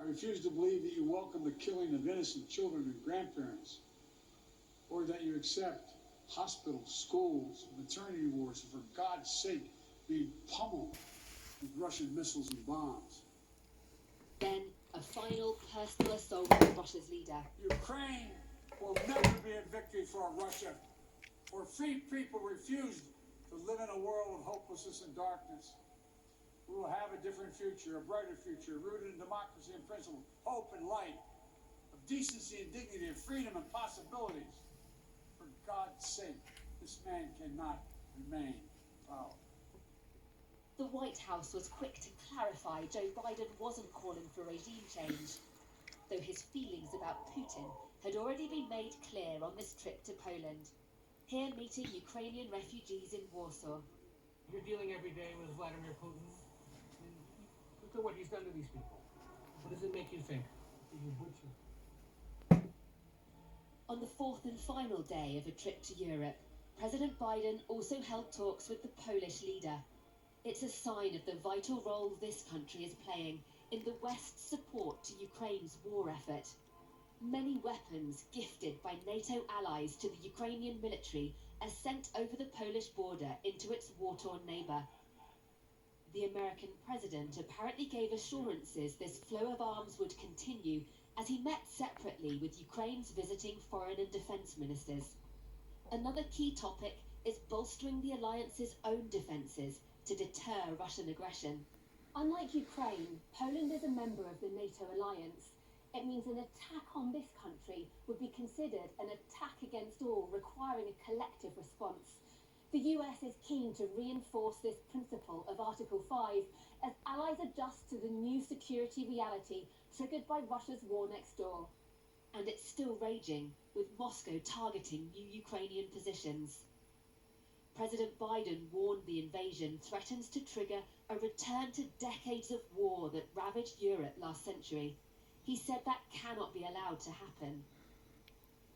I refuse to believe that you welcome the killing of innocent children and grandparents, or that you accept hospitals, schools, maternity wards, for God's sake, being pummeled with Russian missiles and bombs. Then, a final personal assault on Russia's leader. Ukraine will never be a victory for Russia, for free people refuse to live in a world of hopelessness and darkness. We will have a different future, a brighter future, rooted in democracy and principle, hope and light, of decency and dignity, of freedom and possibilities. For God's sake, this man cannot remain in power. The White House was quick to clarify Joe Biden wasn't calling for regime change, though his feelings about Putin had already been made clear on this trip to Poland, here meeting Ukrainian refugees in Warsaw. You're dealing every day with Vladimir Putin. Look at what he's done to these people. What does it make you think? You butcher. On the fourth and final day of a trip to Europe, President Biden also held talks with the Polish leader. It's a sign of the vital role this country is playing in the West's support to Ukraine's war effort. Many weapons gifted by NATO allies to the Ukrainian military are sent over the Polish border into its war-torn neighbour. The American president apparently gave assurances this flow of arms would continue as he met separately with Ukraine's visiting foreign and defence ministers. Another key topic is bolstering the alliance's own defences to deter Russian aggression. Unlike Ukraine, Poland is a member of the NATO alliance. It means an attack on this country would be considered an attack against all, requiring a collective response. The US is keen to reinforce this principle of Article 5 as allies adjust to the new security reality triggered by Russia's war next door. And it's still raging, with Moscow targeting new Ukrainian positions. President Biden warned the invasion threatens to trigger a return to decades of war that ravaged Europe last century. He said that cannot be allowed to happen.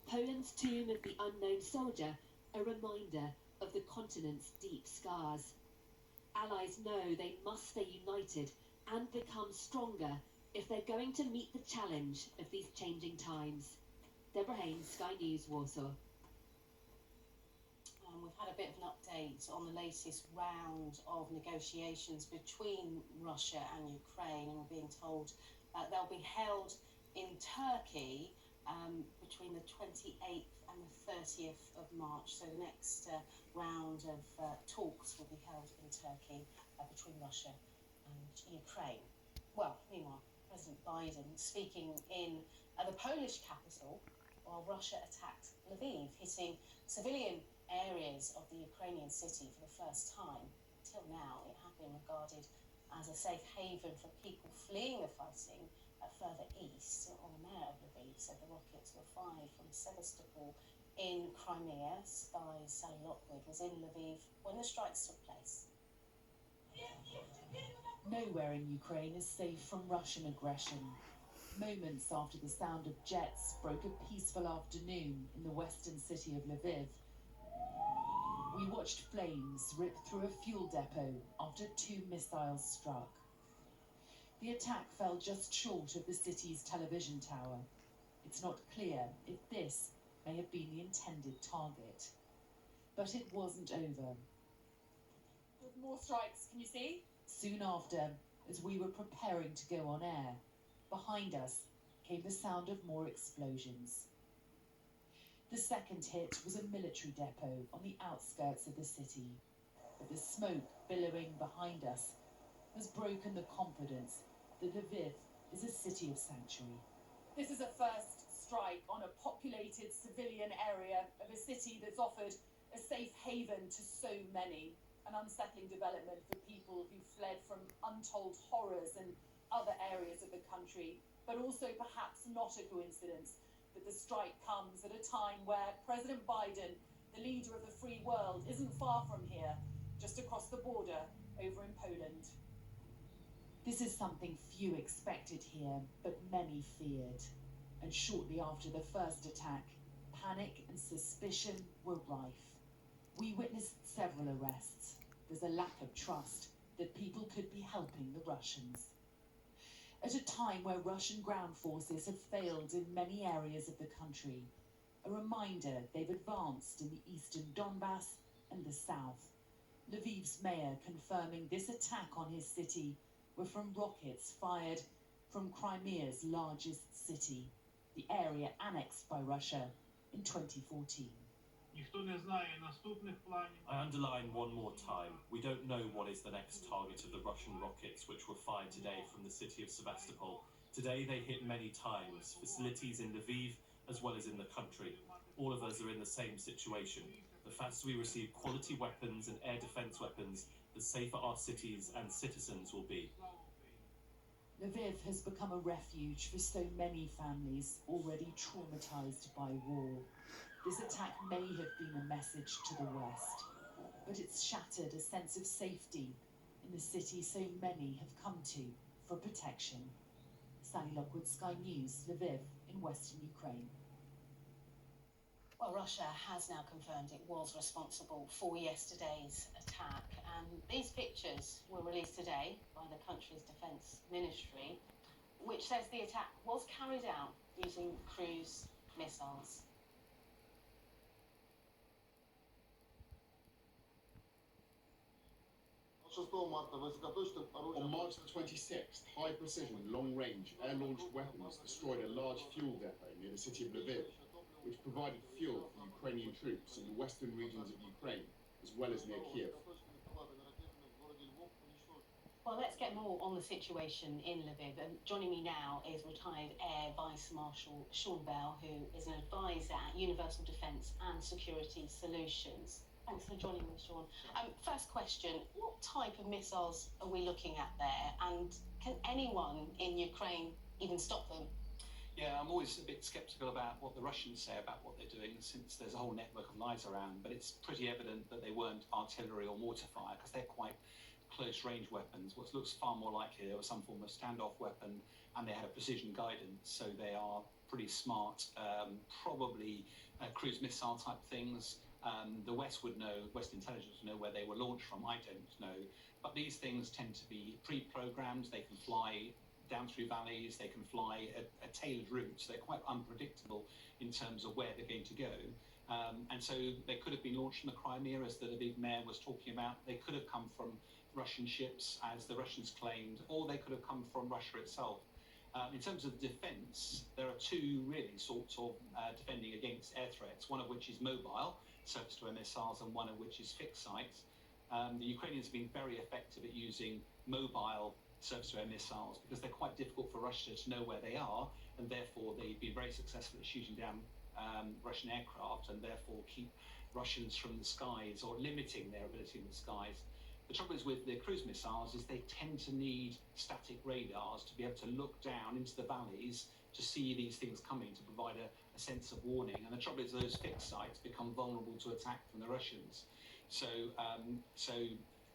Poland's Tomb of the Unknown Soldier, a reminder of the continent's deep scars. Allies know they must stay united and become stronger if they're going to meet the challenge of these changing times. Deborah Haynes, Sky News, Warsaw. We've had a bit of an update on the latest round of negotiations between Russia and Ukraine, and we're being told they'll be held in Turkey between the 28th and the 30th of March. So the next round of talks will be held in Turkey between Russia and Ukraine. Well, meanwhile, President Biden speaking in the Polish capital while Russia attacked Lviv, hitting civilian areas of the Ukrainian city for the first time. Till now, it had been regarded as a safe haven for people fleeing the fighting further east. Well, the mayor of Lviv said the rockets were fired from Sevastopol in Crimea. Sky's Sally Lockwood was in Lviv when the strikes took place. Nowhere in Ukraine is safe from Russian aggression. Moments after the sound of jets broke a peaceful afternoon in the western city of Lviv, we watched flames rip through a fuel depot after 2 missiles struck. The attack fell just short of the city's television tower. It's not clear if this may have been the intended target. But it wasn't over. With more strikes, can you see? Soon after, as we were preparing to go on air, behind us came the sound of more explosions. The second hit was a military depot on the outskirts of the city, but the smoke billowing behind us has broken the confidence that Lviv is a city of sanctuary. This is a first strike on a populated civilian area of a city that's offered a safe haven to so many, an unsettling development for people who fled from untold horrors in other areas of the country, but also perhaps not a coincidence that the strike comes at a time where President Biden, the leader of the free world, isn't far from here, just across the border over in Poland. This is something few expected here, but many feared. And shortly after the first attack, panic and suspicion were rife. We witnessed several arrests. There's a lack of trust that people could be helping the Russians. at a time where Russian ground forces have failed in many areas of the country. A reminder they've advanced in the eastern Donbass and the south. Lviv's mayor confirming this attack on his city were from rockets fired from Crimea's largest city, the area annexed by Russia in 2014. I underline one more time, we don't know what is the next target of the Russian rockets which were fired today from the city of Sevastopol. Today they hit many times, facilities in Lviv as well as in the country. All of us are in the same situation. The faster we receive quality weapons and air defense weapons, the safer our cities and citizens will be. Lviv has become a refuge for so many families already traumatized by war. This attack may have been a message to the West, but it's shattered a sense of safety in the city so many have come to for protection. Sally Lockwood, Sky News, Lviv in western Ukraine. Well, Russia has now confirmed it was responsible for yesterday's attack, and these pictures were released today by the country's defence ministry, which says the attack was carried out using cruise missiles. On March the 26th, high-precision, long-range, air-launched weapons destroyed a large fuel depot near the city of Lviv, which provided fuel for Ukrainian troops in the western regions of Ukraine, as well as near Kiev. Well, let's get more on the situation in Lviv. And joining me now is retired Air Vice Marshal Sean Bell, who is an advisor at Universal Defence and Security Solutions. Thanks for joining me, Sean. First question, what type of missiles are we looking at there? And can anyone in Ukraine even stop them? Yeah, I'm always a bit sceptical about what the Russians say about what they're doing, since there's a whole network of lies around, but it's pretty evident that they weren't artillery or mortar fire, because they're quite close-range weapons. What looks far more likely, there was some form of standoff weapon, and they had a precision guidance, so they are pretty smart, probably cruise missile type things. The West would know, West intelligence would know where they were launched from, I don't know. But these things tend to be pre-programmed, they can fly down through valleys, they can fly a tailored route, so they're quite unpredictable in terms of where they're going to go. And so they could have been launched from the Crimea, as the Lviv mayor was talking about. They could have come from Russian ships, as the Russians claimed, or they could have come from Russia itself. In terms of defence, there are two really sorts of defending against air threats, one of which is mobile, surface-to-air missiles, and one of which is fixed sites. The Ukrainians have been very effective at using mobile surface-to-air missiles because they're quite difficult for Russia to know where they are, and therefore they've been very successful at shooting down Russian aircraft, and therefore keep Russians from the skies, or limiting their ability in the skies. The trouble is with the cruise missiles is they tend to need static radars to be able to look down into the valleys to see these things coming, to provide a sense of warning. And the trouble is those fixed sites become vulnerable to attack from the Russians. So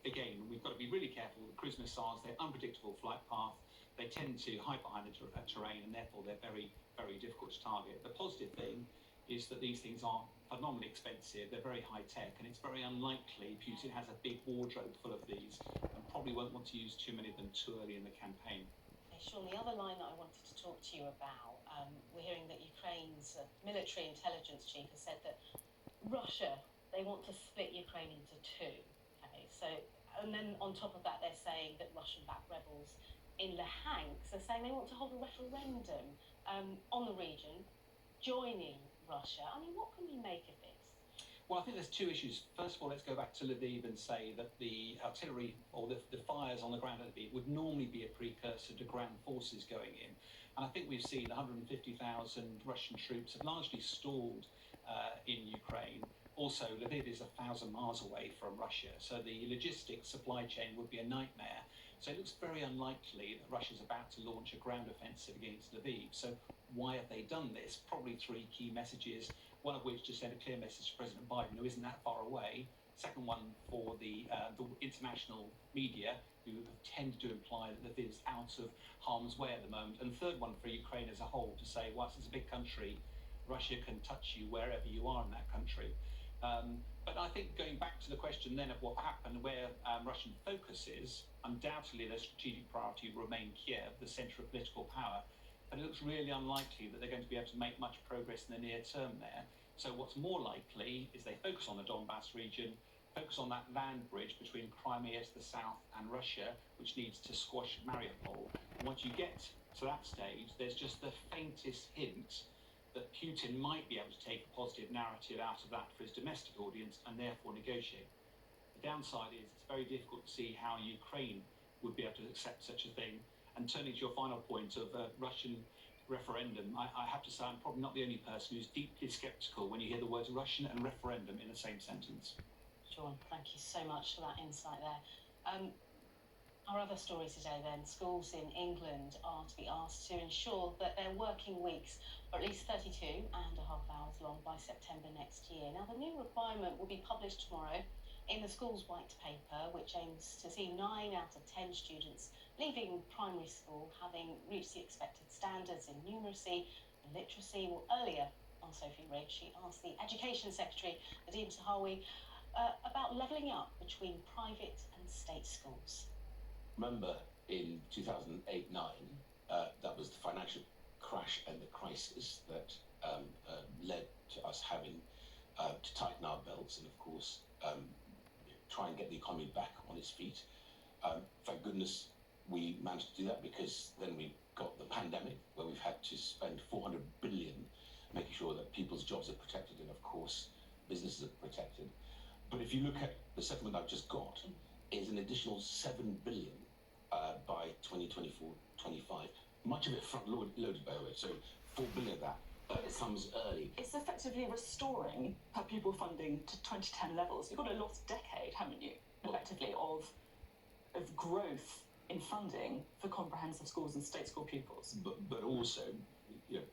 again, we've got to be really careful with cruise missiles. They're unpredictable flight path. They tend to hide behind the terrain, and therefore they're very, very difficult to target. The positive thing is that these things are phenomenally expensive, they're very high tech, and it's very unlikely Putin has a big wardrobe full of these, and probably won't want to use too many of them too early in the campaign. Sean, the other line that I wanted to talk to you about, we're hearing that Ukraine's military intelligence chief has said that Russia, they want to split Ukraine into two. Okay, so, and then on top of that, they're saying that Russian-backed rebels in Luhansk are saying they want to hold a referendum on the region, joining Russia. I mean, what can we make of this? Well, I think there's two issues. First of all, let's go back to Lviv and say that the artillery, or the fires on the ground at Lviv, would normally be a precursor to ground forces going in. And I think we've seen 150,000 Russian troops have largely stalled in Ukraine. Also, Lviv is 1,000 miles away from Russia, so the logistics supply chain would be a nightmare. So it looks very unlikely that Russia's about to launch a ground offensive against Lviv. So why have they done this? Probably three key messages, one of which to send a clear message to President Biden, who isn't that far away. Second one for the international media, who tend to imply that Lviv is out of harm's way at the moment. And third one for Ukraine as a whole, to say, whilst it's a big country, Russia can touch you wherever you are in that country. But I think going back to the question then of what happened, where Russian focus is, undoubtedly their strategic priority will remain Kiev, the centre of political power. But it looks really unlikely that they're going to be able to make much progress in the near term there. So what's more likely is they focus on the Donbass region, focus on that land bridge between Crimea to the south and Russia, which needs to squash Mariupol. And once you get to that stage, there's just the faintest hint that Putin might be able to take a positive narrative out of that for his domestic audience and therefore negotiate. The downside is it's very difficult to see how Ukraine would be able to accept such a thing. And turning to your final point of Russian referendum, I have to say I'm probably not the only person who's deeply sceptical when you hear the words Russian and referendum in the same sentence. Sean, thank you so much for that insight there. Our other story today then, schools in England are to be asked to ensure that their working weeks are at least 32.5 hours long by September next year. Now, the new requirement will be published tomorrow in the school's white paper, which aims to see 9 out of 10 students leaving primary school having reached the expected standards in numeracy and literacy. Well, earlier on Sophie Riggs, she asked the Education Secretary, Nadeem Tahawi, about levelling up between private and state schools. Remember in 2008-9, that was the financial crash and the crisis that led to us having to tighten our belts and, of course, try and get the economy back on its feet. Thank goodness we managed to do that, because then we got the pandemic, where we've had to spend 400 billion making sure that people's jobs are protected and, of course, businesses are protected. But if you look at the settlement I've just got, is an additional 7 billion by 2024-25. Much of it front-loaded, by the way, so 4 billion of that comes early. It's effectively restoring per pupil funding to 2010 levels. You've got a lost decade, haven't you, effectively, of growth in funding for comprehensive schools and state school pupils. But also, you know,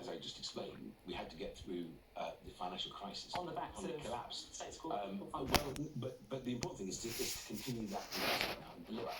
as I just explained, we had to get through the financial crisis On the backs of collapse. state school pupil funding. Well, but the important thing is to continue that investment now and deliver.